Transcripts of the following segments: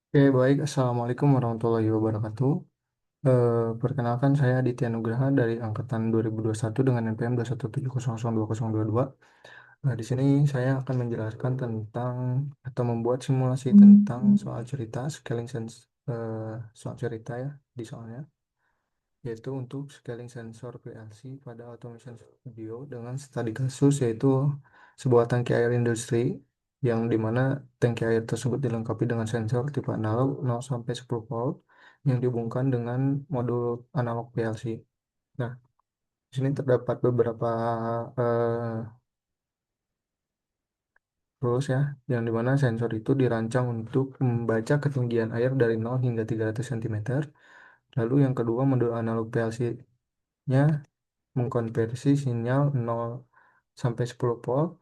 Oke, baik. Assalamualaikum warahmatullahi wabarakatuh. Perkenalkan saya Aditya Nugraha dari Angkatan 2021 dengan NPM 217002022. Di sini saya akan menjelaskan tentang atau membuat simulasi tentang soal cerita, soal cerita ya di soalnya, yaitu untuk scaling sensor PLC pada automation studio dengan studi kasus yaitu sebuah tangki air industri yang dimana tangki air tersebut dilengkapi dengan sensor tipe analog 0 sampai 10 volt yang dihubungkan dengan modul analog PLC. Nah, di sini terdapat beberapa rules ya, yang dimana sensor itu dirancang untuk membaca ketinggian air dari 0 hingga 300 cm. Lalu yang kedua, modul analog PLC-nya mengkonversi sinyal 0 sampai 10 volt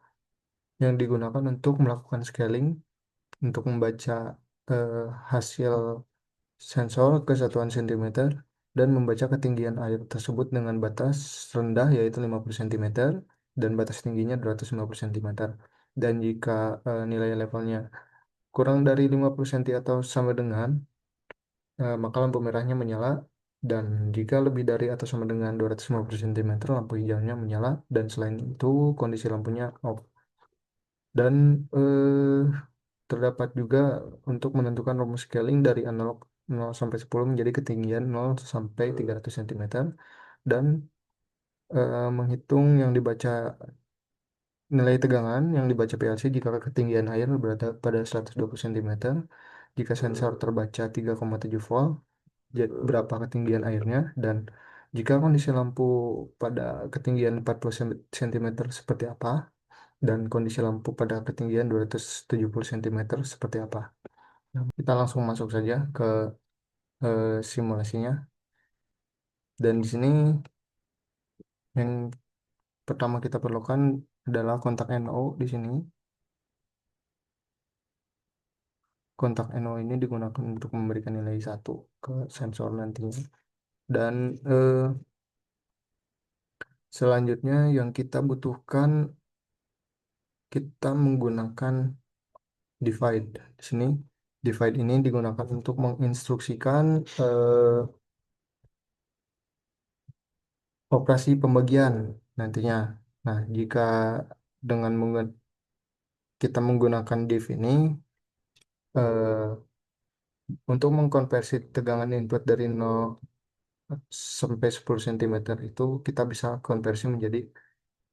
yang digunakan untuk melakukan scaling untuk membaca eh, hasil sensor ke satuan sentimeter dan membaca ketinggian air tersebut dengan batas rendah yaitu 50 cm dan batas tingginya 250 cm. Dan jika nilai levelnya kurang dari 50 cm atau sama dengan maka lampu merahnya menyala, dan jika lebih dari atau sama dengan 250 cm lampu hijaunya menyala, dan selain itu kondisi lampunya off. Dan terdapat juga untuk menentukan rumus scaling dari analog 0 sampai 10 menjadi ketinggian 0 sampai 300 cm, dan menghitung yang dibaca nilai tegangan yang dibaca PLC jika ketinggian air berada pada 120 cm, jika sensor terbaca 3,7 volt, berapa ketinggian airnya, dan jika kondisi lampu pada ketinggian 40 cm seperti apa, dan kondisi lampu pada ketinggian 270 cm seperti apa. Nah, kita langsung masuk saja ke simulasinya. Dan di sini yang pertama kita perlukan adalah kontak NO di sini. Kontak NO ini digunakan untuk memberikan nilai satu ke sensor nantinya. Dan eh, selanjutnya yang kita butuhkan, kita menggunakan divide. Di sini divide ini digunakan untuk menginstruksikan operasi pembagian nantinya. Nah, jika dengan kita menggunakan div ini untuk mengkonversi tegangan input dari 0 sampai 10 cm itu kita bisa konversi menjadi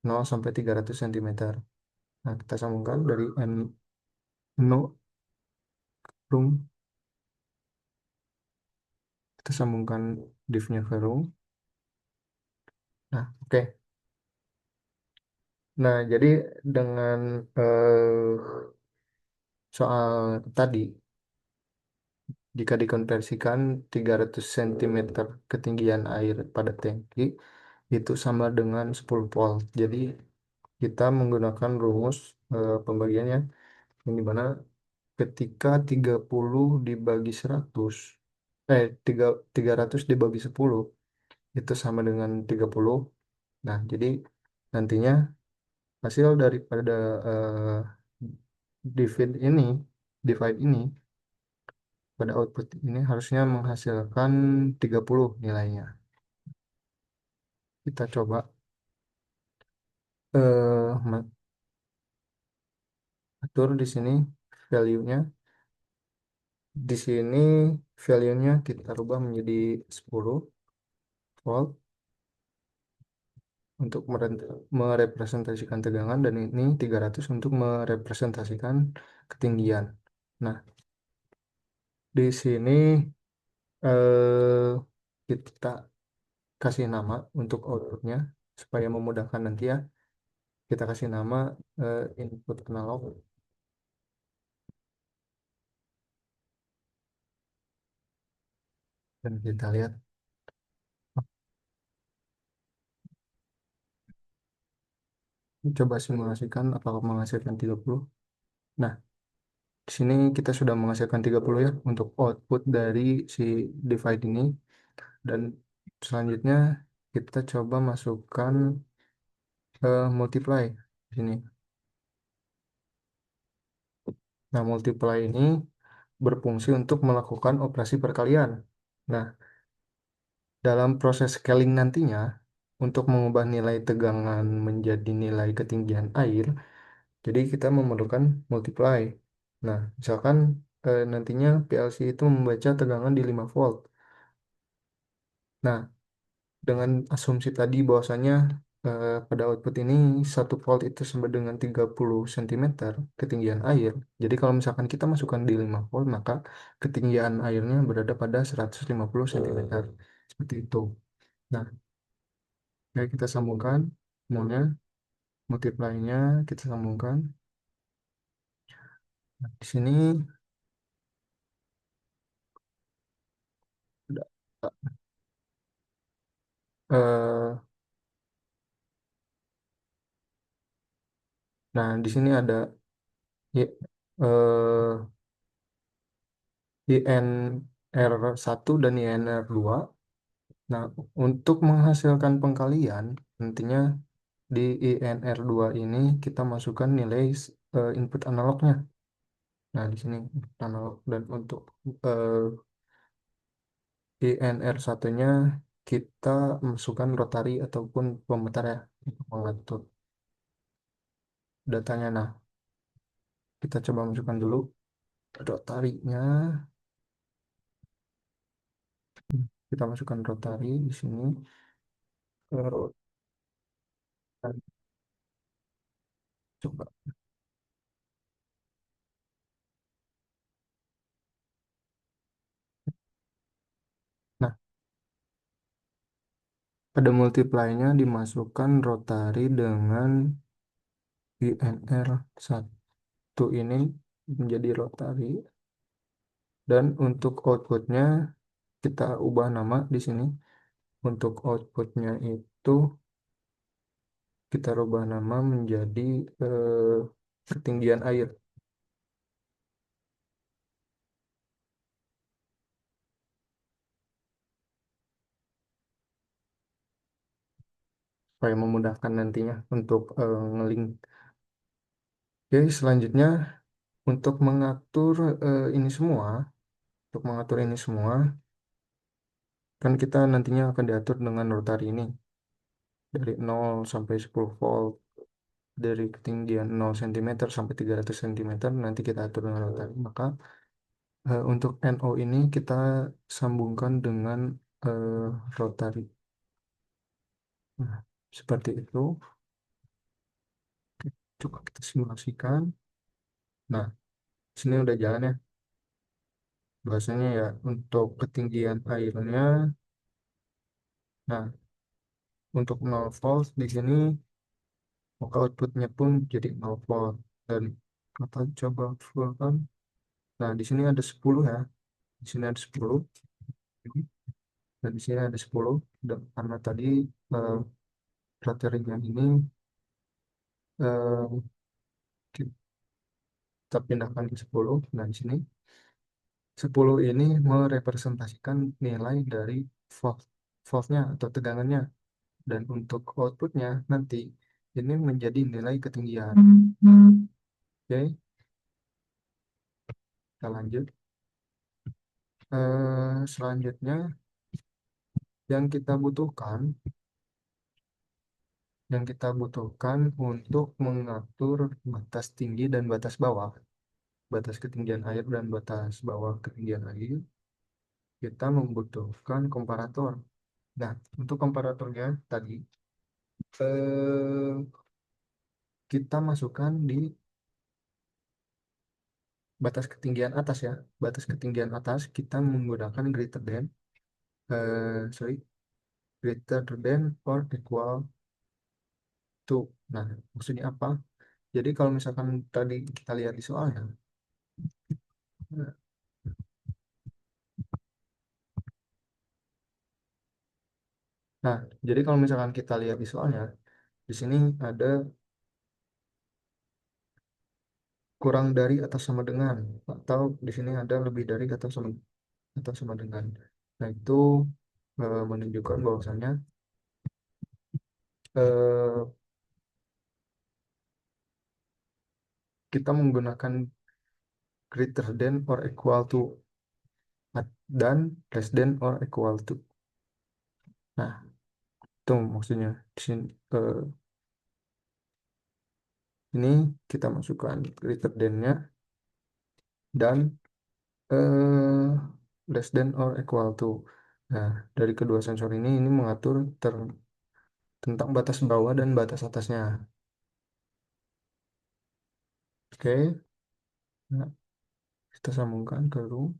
0 sampai 300 cm. Nah, kita sambungkan dari NO room, kita sambungkan divnya ke room. Nah, oke. Nah, jadi dengan soal tadi, jika dikonversikan 300 cm ketinggian air pada tangki, itu sama dengan 10 volt. Jadi, kita menggunakan rumus pembagiannya, yang dimana ketika 30 dibagi 100, 300 dibagi 10, itu sama dengan 30. Nah, jadi nantinya hasil daripada eh, divide ini, divide ini pada output ini harusnya menghasilkan 30 nilainya. Kita coba atur di sini value-nya. Di sini value-nya kita rubah menjadi 10 volt untuk merepresentasikan tegangan, dan ini 300 untuk merepresentasikan ketinggian. Nah, di sini eh, kita kasih nama untuk outputnya supaya memudahkan nanti ya. Kita kasih nama input analog, dan kita lihat. Coba simulasikan apakah menghasilkan 30. Nah, di sini kita sudah menghasilkan 30 ya untuk output dari si divide ini. Dan selanjutnya kita coba masukkan multiply di sini. Nah, multiply ini berfungsi untuk melakukan operasi perkalian. Nah, dalam proses scaling nantinya, untuk mengubah nilai tegangan menjadi nilai ketinggian air, jadi kita memerlukan multiply. Nah, misalkan nantinya PLC itu membaca tegangan di 5 volt. Nah, dengan asumsi tadi bahwasanya pada output ini 1 volt itu sama dengan 30 cm ketinggian air. Jadi kalau misalkan kita masukkan di 5 volt, maka ketinggian airnya berada pada 150 cm. Seperti itu. Nah, ya kita sambungkan semuanya, multiply-nya kita sambungkan. Nah, di sini ada, eh, nah di sini ada I- eh, INR1 dan INR2. Nah, untuk menghasilkan pengkalian, nantinya di INR2 ini kita masukkan nilai input analognya. Nah, di sini input analog, dan untuk eh, INR1-nya kita masukkan rotari ataupun pemutar ya untuk mengatur datanya. Nah, kita coba masukkan dulu rotarinya. Kita masukkan rotari di sini. Rotari. Coba. Nah, pada multiply-nya dimasukkan rotari dengan INR1 ini menjadi rotari, dan untuk outputnya kita ubah nama di sini. Untuk outputnya itu kita rubah nama menjadi eh, ketinggian air supaya memudahkan nantinya untuk ngelink. Oke, selanjutnya untuk mengatur ini semua, untuk mengatur ini semua kan kita nantinya akan diatur dengan rotari ini dari 0 sampai 10 volt, dari ketinggian 0 cm sampai 300 cm nanti kita atur dengan rotari. Maka untuk NO ini kita sambungkan dengan eh, rotari. Nah, seperti itu. Coba kita simulasikan. Nah, sini udah jalan ya. Bahasanya ya untuk ketinggian airnya. Nah, untuk 0 volt di sini maka outputnya pun jadi 0 volt. Dan kita coba full kan. Nah, di sini ada 10 ya. Di sini ada 10. Dan di sini ada 10. Dan karena tadi eh, baterainya ini eh, kita pindahkan ke 10. Nah, di sini 10 ini merepresentasikan nilai dari volt, voltnya atau tegangannya. Dan untuk outputnya nanti ini menjadi nilai ketinggian. Oke, kita lanjut. Selanjutnya yang kita butuhkan, untuk mengatur batas tinggi dan batas bawah, batas ketinggian air dan batas bawah ketinggian air, kita membutuhkan komparator. Nah, untuk komparatornya tadi eh, kita masukkan di batas ketinggian atas ya. Batas ketinggian atas kita menggunakan sorry, greater than or equal to. Nah, maksudnya apa? Jadi kalau misalkan tadi kita lihat di soalnya, nah, jadi kalau misalkan kita lihat di soalnya, di sini ada kurang dari atau sama dengan, atau di sini ada lebih dari atau sama dengan. Nah, itu menunjukkan bahwasannya eh, kita menggunakan greater than or equal to dan less than or equal to. Nah, itu maksudnya. Di sini, ini kita masukkan greater than-nya dan eh, less than or equal to. Nah, dari kedua sensor ini mengatur tentang batas bawah dan batas atasnya. Oke, nah, kita sambungkan ke room.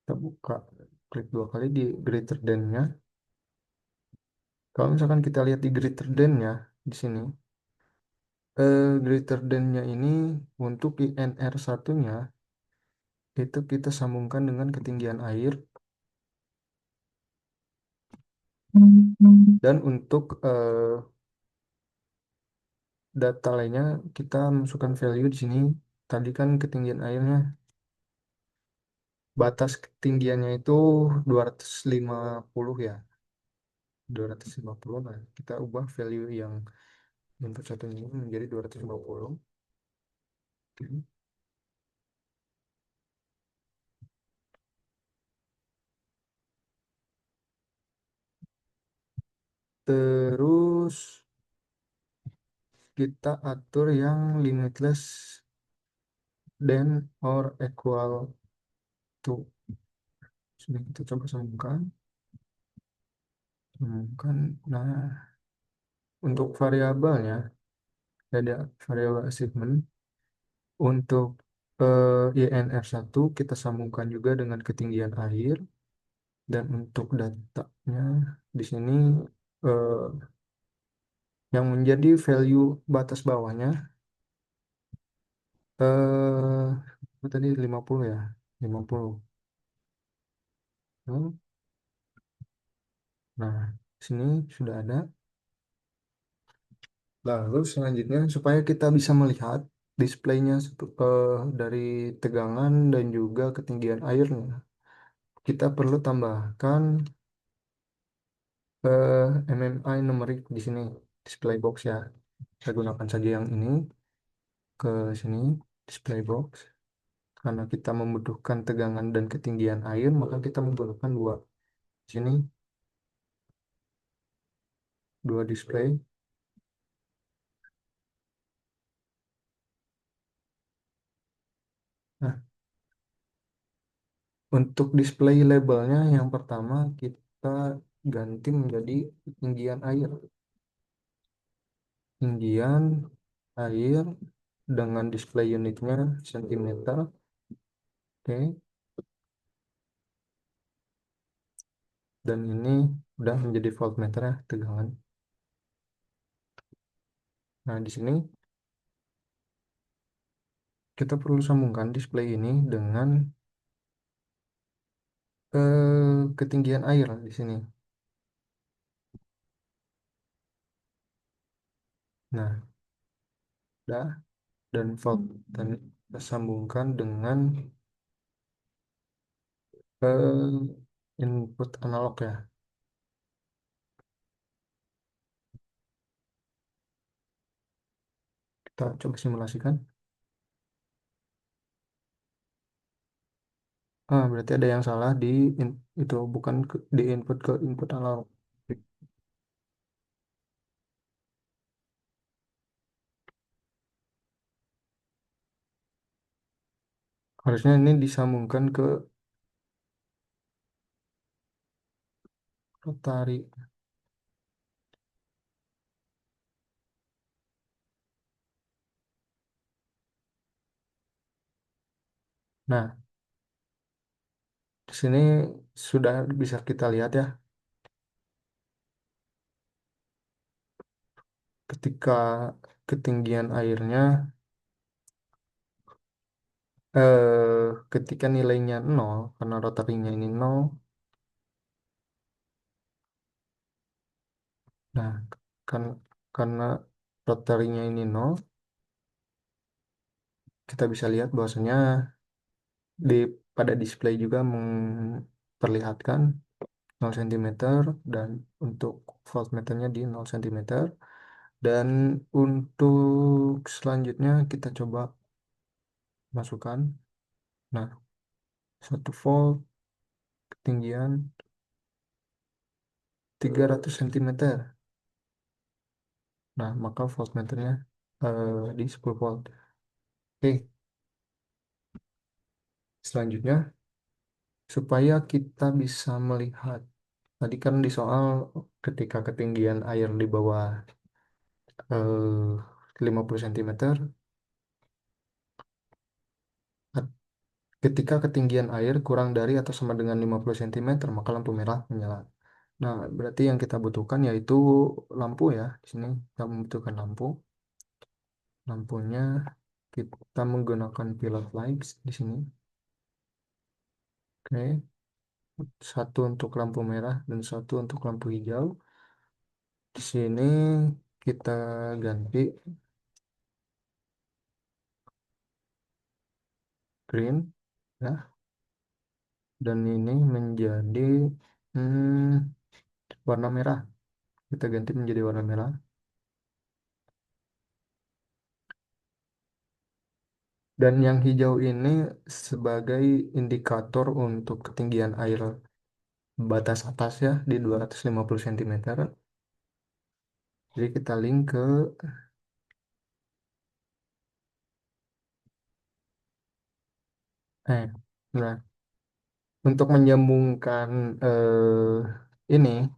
Kita buka, klik dua kali di greater than-nya. Kalau misalkan kita lihat di greater than-nya di sini, greater than-nya ini untuk INR satunya itu kita sambungkan dengan ketinggian air, dan untuk data lainnya kita masukkan value di sini. Tadi kan ketinggian airnya, batas ketinggiannya itu 250 ya, 250. Nah, kita ubah value yang input satu ini menjadi 250. Oke. Terus kita atur yang limitless than or equal to. Sini kita coba sambungkan. Nah, untuk variabelnya ada variabel achievement. Untuk INR1 kita sambungkan juga dengan ketinggian air, dan untuk datanya di sini eh, yang menjadi value batas bawahnya apa tadi 50 ya, 50. Hmm, Nah, di sini sudah ada. Lalu selanjutnya supaya kita bisa melihat displaynya dari tegangan dan juga ketinggian airnya, kita perlu tambahkan MMI numerik di sini, display box ya. Saya gunakan saja yang ini, ke sini display box. Karena kita membutuhkan tegangan dan ketinggian air, maka kita menggunakan dua. Di sini dua display. Nah, untuk display labelnya yang pertama kita ganti menjadi ketinggian air. Ketinggian air dengan display unitnya cm. Oke. Dan ini udah menjadi voltmeter ya, tegangan. Nah, di sini kita perlu sambungkan display ini dengan ketinggian air di sini. Nah, dah, dan volt, dan kita sambungkan dengan input analog ya. Kita coba simulasikan. Berarti ada yang salah di itu, bukan di input ke input analog. Harusnya ini disambungkan ke rotari. Nah, di sini sudah bisa kita lihat ya, ketika ketinggian airnya ketika nilainya 0, karena rotarinya ini 0. Nah, kan karena rotarinya ini 0, kita bisa lihat bahwasanya di pada display juga memperlihatkan 0 cm dan untuk voltmeternya di 0 cm. Dan untuk selanjutnya kita coba masukkan. Nah, 1 volt ketinggian 300 cm. Nah, maka voltmeternya di 10 volt. Oke, selanjutnya supaya kita bisa melihat. Tadi kan di soal ketika ketinggian air di bawah 50 cm, ketika ketinggian air kurang dari atau sama dengan 50 cm, maka lampu merah menyala. Nah, berarti yang kita butuhkan yaitu lampu ya. Di sini kita membutuhkan lampu. Lampunya kita menggunakan pilot lights di sini. Oke, satu untuk lampu merah dan satu untuk lampu hijau. Di sini kita ganti green ya, dan ini menjadi warna merah. Kita ganti menjadi warna merah. Dan yang hijau ini sebagai indikator untuk ketinggian air batas atas ya di 250 cm. Jadi kita link ke nah, untuk menyambungkan ini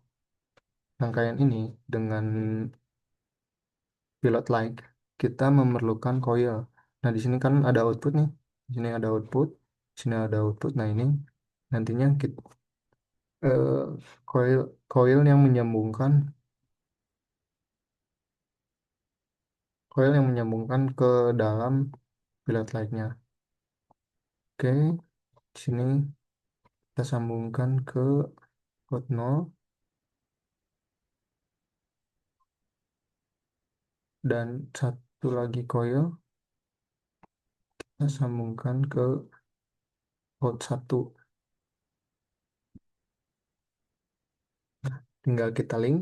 rangkaian ini dengan pilot light, kita memerlukan coil. Nah, di sini kan ada output nih. Di sini ada output, di sini ada output. Nah, ini nantinya kita coil coil yang menyambungkan ke dalam pilot lightnya. Oke, di sini kita sambungkan ke port 0 dan satu lagi coil kita sambungkan ke port 1. Tinggal kita link.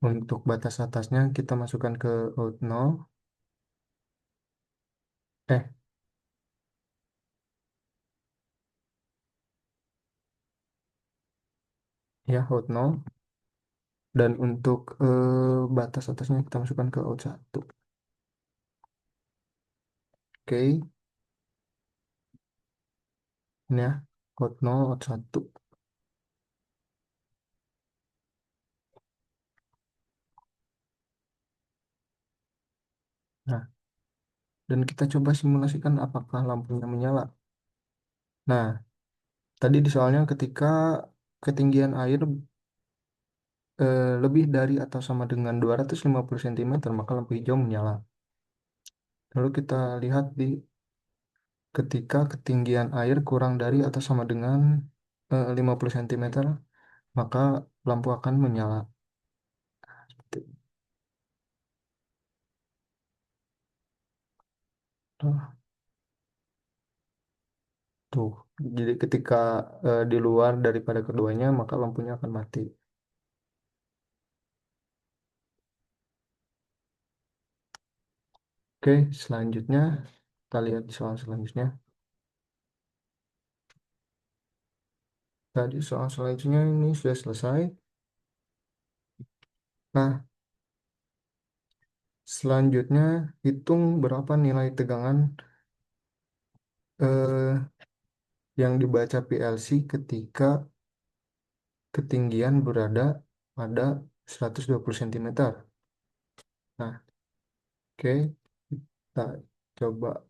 Untuk batas atasnya kita masukkan ke out 0. Eh, ya out 0. Dan untuk batas atasnya kita masukkan ke out 1. Oke, ini ya. Out 0, out 1. Nah, dan kita coba simulasikan apakah lampunya menyala. Nah, tadi di soalnya ketika ketinggian air lebih dari atau sama dengan 250 cm, maka lampu hijau menyala. Lalu kita lihat di ketika ketinggian air kurang dari atau sama dengan 50 cm, maka lampu akan menyala. Tuh, tuh. Jadi ketika di luar daripada keduanya, maka lampunya akan mati. Oke, selanjutnya kita lihat di soal selanjutnya. Tadi soal selanjutnya ini sudah selesai. Nah, selanjutnya hitung berapa nilai tegangan eh, yang dibaca PLC ketika ketinggian berada pada 120 cm. Nah, oke, kita coba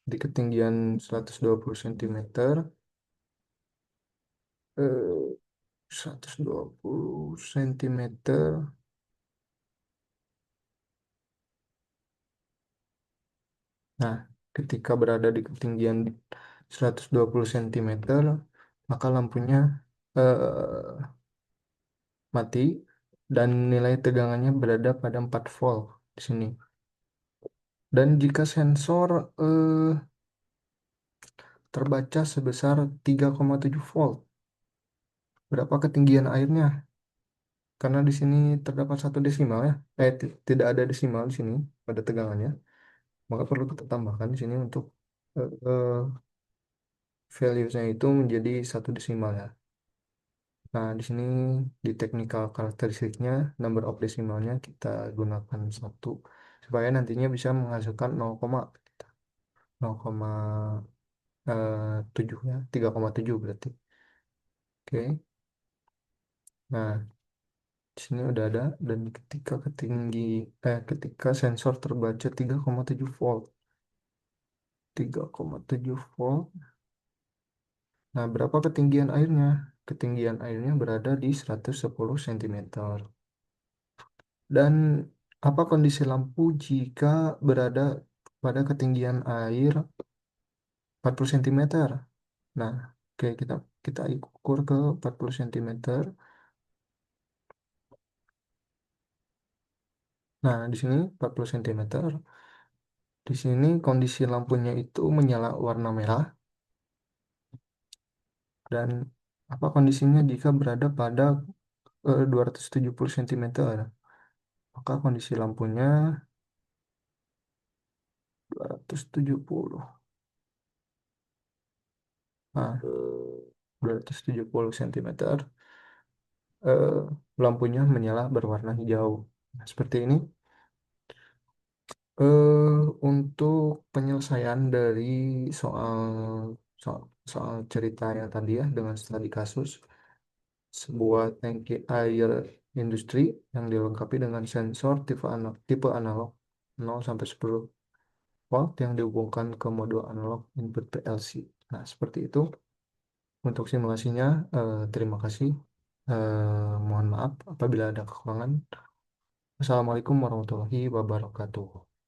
di ketinggian 120 cm, 120 cm. Nah, ketika berada di ketinggian 120 cm, maka lampunya eh, mati dan nilai tegangannya berada pada 4 volt di sini. Dan jika sensor terbaca sebesar 3,7 volt. Berapa ketinggian airnya? Karena di sini terdapat satu desimal ya. Tidak ada desimal di sini pada tegangannya. Maka perlu kita tambahkan di sini untuk eh, eh, values-nya itu menjadi satu desimal ya. Nah, di sini di technical karakteristiknya, number of desimalnya kita gunakan satu supaya nantinya bisa menghasilkan 0,7 ya, 3,7 berarti. Oke. Nah, di sini udah ada dan ketika sensor terbaca 3,7 volt. 3,7 volt. Nah, berapa ketinggian airnya? Ketinggian airnya berada di 110 cm. Dan apa kondisi lampu jika berada pada ketinggian air 40 cm? Nah, oke, kita ukur ke 40 cm. Nah, di sini 40 cm. Di sini kondisi lampunya itu menyala warna merah. Dan apa kondisinya jika berada pada 270 cm? Maka kondisi lampunya 270. Nah, 270 cm, eh, lampunya menyala berwarna hijau. Nah, seperti ini. Untuk penyelesaian dari soal soal, soal cerita yang tadi ya dengan studi kasus sebuah tangki air industri yang dilengkapi dengan sensor tipe analog 0 sampai 10 volt yang dihubungkan ke modul analog input PLC. Nah, seperti itu untuk simulasinya. Terima kasih. Mohon maaf apabila ada kekurangan. Assalamualaikum warahmatullahi wabarakatuh.